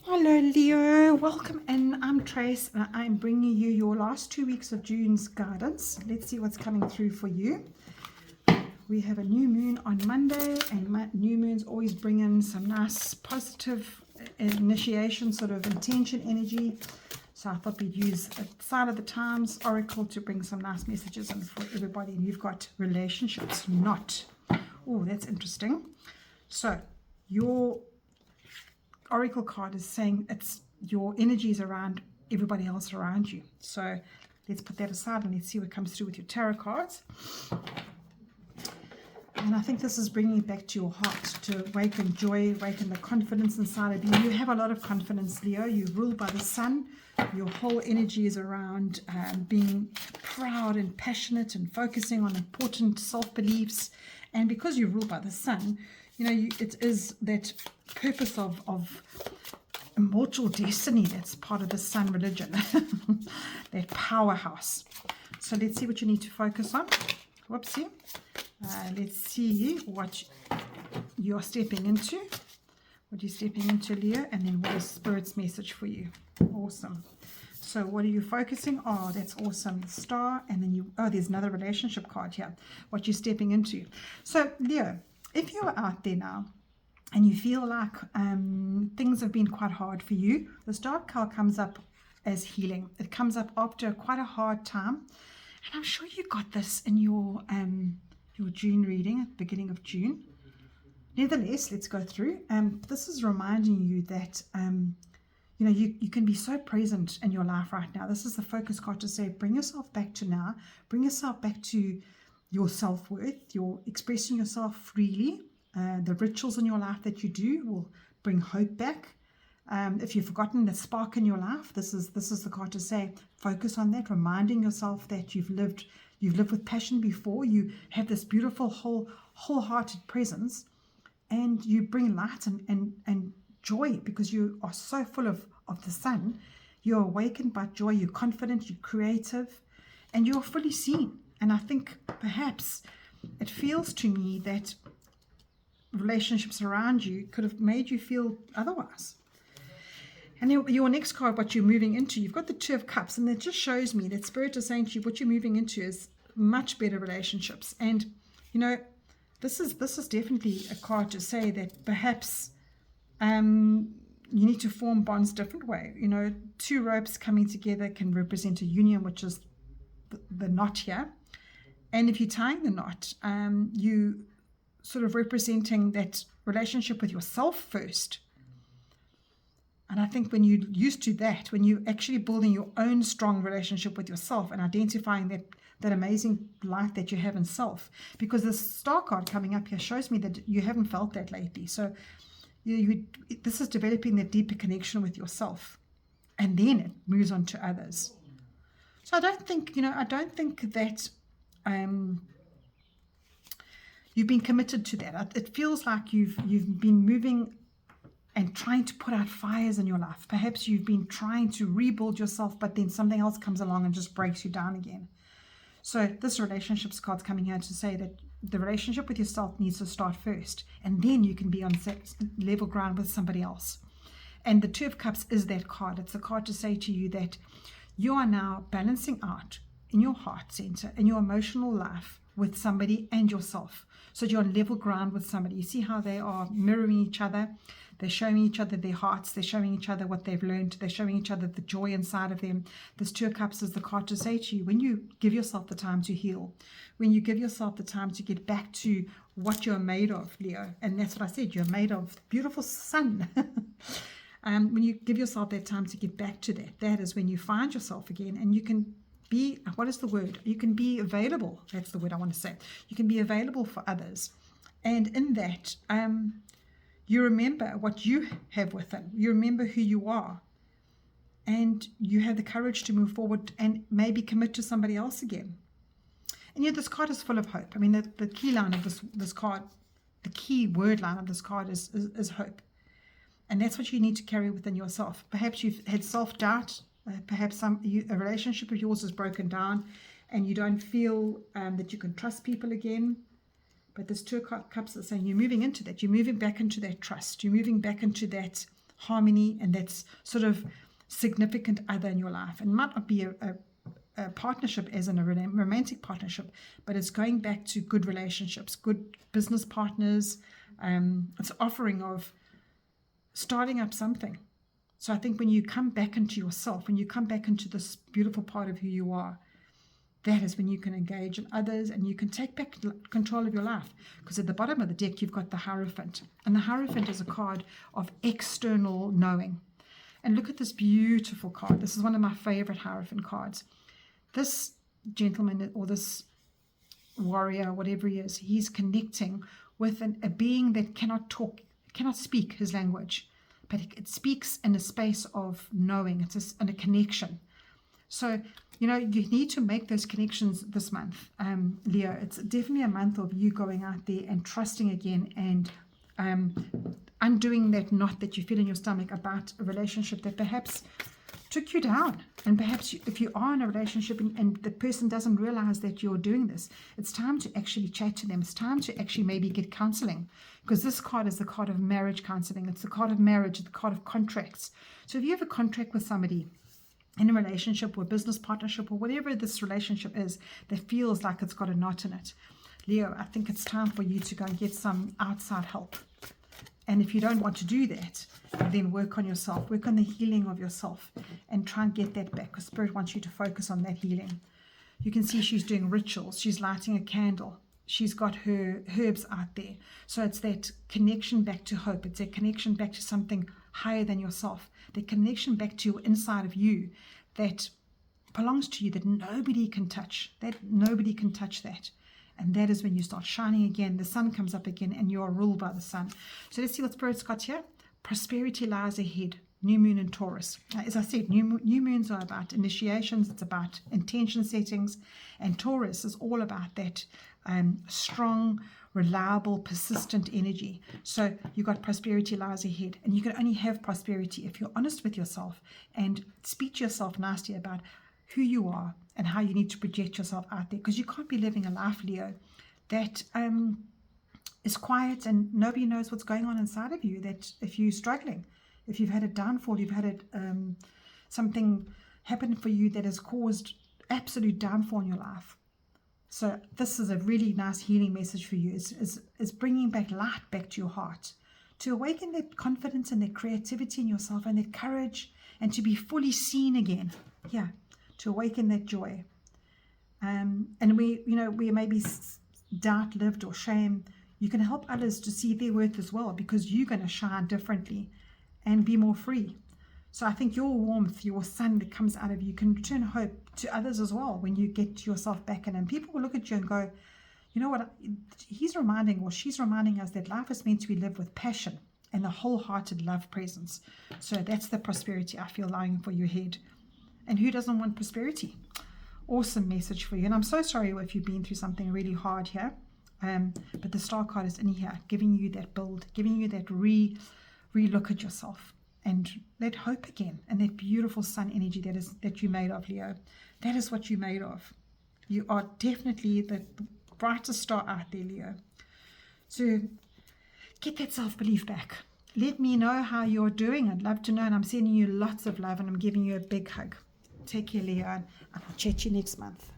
Hello Leo, welcome in. I'm Trace and I'm bringing you your last 2 weeks of June's guidance. Let's see what's coming through for you. We have a new moon on Monday, and new moons always bring in some nice positive initiation, sort of intention energy. So I thought we'd use a Sign of the Times Oracle to bring some nice messages in for everybody. And you've got relationships, not. Oh, that's interesting. So your Oracle card is saying it's your energies around everybody else around you. So let's put that aside and let's see what comes through with your tarot cards. And I think this is bringing it back to your heart, to awaken joy, awaken the confidence inside of you. You have a lot of confidence, Leo. You're ruled by the sun. Your whole energy is around being proud and passionate and focusing on important self-beliefs. And because you're ruled by the sun, it is that purpose of immortal destiny that's part of the sun religion, that powerhouse. So let's see what you need to focus on. Whoopsie. Let's see what you're stepping into. What you're stepping into, Leo, and then what is Spirit's message for you. Awesome. So what are you focusing? Oh, that's awesome. The star, and then there's another relationship card here. What you're stepping into. So, Leo, if you're out there now and you feel like things have been quite hard for you, the star card comes up as healing. It comes up after quite a hard time. And I'm sure you got this in your June reading at the beginning of June. Nevertheless, let's go through. This is reminding you that you can be so present in your life right now. This is the focus card to say, bring yourself back to now. Bring yourself back to your self-worth. You're expressing yourself freely. The rituals in your life that you do will bring hope back. If you've forgotten the spark in your life, this is the card to say, focus on that, reminding yourself that you've lived with passion before. You have this beautiful wholehearted presence, and you bring light and joy because you are so full of the sun. You're awakened by joy, you're confident, you're creative, and you're fully seen. And I think perhaps it feels to me that relationships around you could have made you feel otherwise. And your next card, what you're moving into, you've got the Two of Cups, and it just shows me that Spirit is saying to you, what you're moving into is much better relationships. And this is definitely a card to say that perhaps you need to form bonds different way. Two ropes coming together can represent a union, which is the knot here. And if you're tying the knot, you sort of representing that relationship with yourself first. And I think when you're used to that, when you're actually building your own strong relationship with yourself and identifying that amazing light that you have in self, because the star card coming up here shows me that you haven't felt that lately. So this is developing that deeper connection with yourself, and then it moves on to others. So I don't think that you've been committed to that. It feels like you've been moving and trying to put out fires in your life. Perhaps you've been trying to rebuild yourself, but then something else comes along and just breaks you down again. So this relationships card's coming here to say that the relationship with yourself needs to start first, and then you can be on level ground with somebody else. And the Two of Cups is that card. It's a card to say to you that you are now balancing out in your heart center, in your emotional life, with somebody and yourself. So you're on level ground with somebody. You see how they are mirroring each other. They're showing each other their hearts. They're showing each other what they've learned. They're showing each other the joy inside of them. This Two of Cups is the card to say to you, when you give yourself the time to heal, when you give yourself the time to get back to what you're made of, Leo, and that's what I said, you're made of beautiful sun. When you give yourself that time to get back to that is when you find yourself again, and you can be, what is the word? You can be available. That's the word I want to say. You can be available for others. And in that, you remember what you have within. You remember who you are. And you have the courage to move forward and maybe commit to somebody else again. And yet this card is full of hope. I mean, the key line of this card, the key word line of this card is hope. And that's what you need to carry within yourself. Perhaps you've had self-doubt. Perhaps a relationship of yours is broken down and you don't feel that you can trust people again. But there's Two of Cups are saying you're moving into that. You're moving back into that trust. You're moving back into that harmony and that sort of significant other in your life. And it might not be a partnership as in a romantic partnership, but it's going back to good relationships, good business partners. It's offering of starting up something. So I think when you come back into yourself, when you come back into this beautiful part of who you are, that is when you can engage in others and you can take back control of your life. Because at the bottom of the deck, you've got the Hierophant. And the Hierophant is a card of external knowing. And look at this beautiful card. This is one of my favorite Hierophant cards. This gentleman or this warrior, whatever he is, he's connecting with a being that cannot talk, cannot speak his language, but it speaks in a space of knowing. It's a connection. So, you need to make those connections this month, Leo. It's definitely a month of you going out there and trusting again and undoing that knot that you feel in your stomach about a relationship that perhaps took you down. And perhaps if you are in a relationship and the person doesn't realize that you're doing this, it's time to actually chat to them. It's time to actually maybe get counseling, because this card is the card of marriage counseling. It's the card of marriage, the card of contracts. So if you have a contract with somebody in a relationship or business partnership or whatever this relationship is that feels like it's got a knot in it, Leo, I think it's time for you to go and get some outside help. And if you don't want to do that, then work on yourself, work on the healing of yourself and try and get that back, because Spirit wants you to focus on that healing. You can see she's doing rituals. She's lighting a candle. She's got her herbs out there. So it's that connection back to hope. It's a connection back to something higher than yourself. The connection back to your inside of you that belongs to you, that nobody can touch. That nobody can touch that. And that is when you start shining again. The sun comes up again and you are ruled by the sun. So let's see what Spirit's got here. Prosperity lies ahead. New moon in Taurus. Now, as I said, new moons are about initiations. It's about intention settings. And Taurus is all about that strong, reliable, persistent energy. So you've got prosperity lies ahead. And you can only have prosperity if you're honest with yourself and speak to yourself nicely about who you are and how you need to project yourself out there, because you can't be living a life, Leo, that is quiet and nobody knows what's going on inside of you. That if you're struggling, if you've had a downfall, you've had something happen for you that has caused absolute downfall in your life. So this is a really nice healing message for you. Is bringing back light back to your heart, to awaken that confidence and that creativity in yourself and that courage, and to be fully seen again. Yeah. To awaken that joy. And we may be doubt-lived or shame. You can help others to see their worth as well, because you're going to shine differently and be more free. So I think your warmth, your sun that comes out of you can return hope to others as well when you get yourself back in. And people will look at you and go, you know what, he's reminding or she's reminding us that life is meant to be lived with passion and a wholehearted love presence. So that's the prosperity I feel lying for your head. And who doesn't want prosperity? Awesome message for you. And I'm so sorry if you've been through something really hard here. But the star card is in here, giving you that build, giving you that re-look at yourself and that hope again, and that beautiful sun energy that you're made of, Leo. That is what you're made of. You are definitely the brightest star out there, Leo. So get that self-belief back. Let me know how you're doing. I'd love to know, and I'm sending you lots of love, and I'm giving you a big hug. Take care, Leo, and I'll chat to you next month.